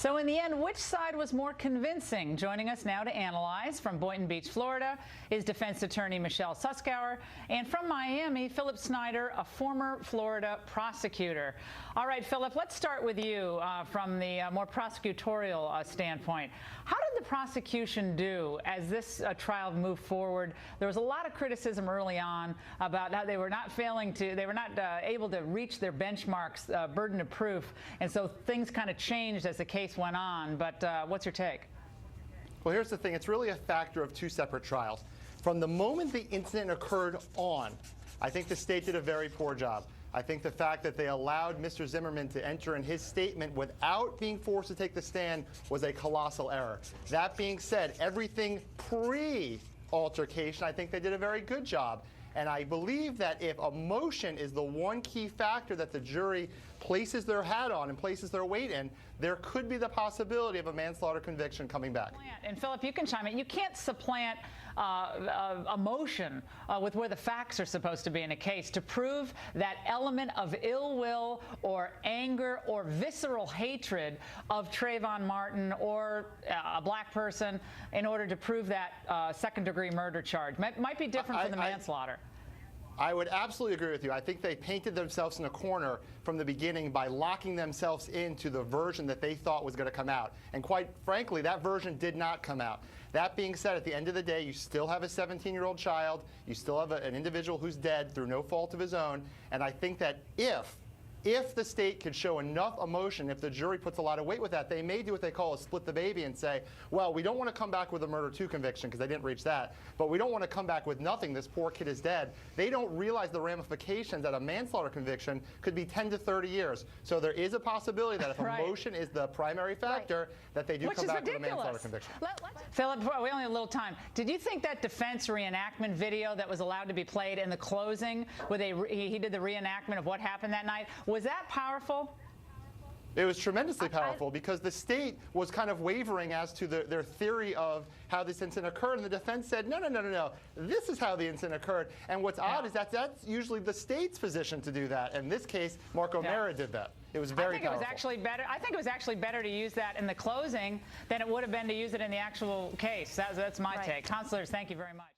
So in the end, which side was more convincing? Joining us now to analyze from Boynton Beach, Florida, is defense attorney Michelle Suskauer, and from Miami, Philip Snyder, a former Florida prosecutor. All right, Philip, let's start with you from the more prosecutorial standpoint. How did the prosecution do as this trial moved forward? There was a lot of criticism early on about how they were not able to reach their benchmarks, burden of proof, and so things kind of changed as the case went on. But what's your take? Well, here's the thing. It's really a factor of two separate trials. From the moment the incident occurred on, I think the state did a very poor job. I think the fact that they allowed Mr. Zimmerman to enter in his statement without being forced to take the stand was a colossal error. That being said, everything pre-altercation, I think they did a very good job. And I believe that if emotion is the one key factor that the jury places their hat on and places their weight in, there could be the possibility of a manslaughter conviction coming back. And Philip, you can chime in. You can't supplant emotion with where the facts are supposed to be in a case to prove that element of ill will or anger or visceral hatred of Trayvon Martin or a black person in order to prove that second-degree murder charge. Might be different from the manslaughter. I would absolutely agree with you. I think they painted themselves in a corner from the beginning by locking themselves into the version that they thought was going to come out. And quite frankly, that version did not come out. That being said, at the end of the day, you still have a 17-year-old child. You still have an individual who's dead through no fault of his own. And I think that if the state could show enough emotion, if the jury puts a lot of weight with that, they may do what they call a split the baby and say, well, we don't want to come back with a murder 2 conviction because they didn't reach that, but we don't want to come back with nothing. This poor kid is dead. They don't realize the ramifications that a manslaughter conviction could be 10 to 30 years. So there is a possibility that if emotion is the primary factor, that they do come back with a manslaughter conviction. Philip, we only have a little time. Did you think that defense reenactment video that was allowed to be played in the closing, where he did the reenactment of what happened that night, was that powerful? It was tremendously powerful because the state was kind of wavering as to their theory of how this incident occurred, and the defense said, no, this is how the incident occurred. And what's odd is that's usually the state's position to do that. In this case, Mark O'Mara did that. It was very powerful. I think it was actually better to use that in the closing than it would have been to use it in the actual case. That's my take. Counselors, thank you very much.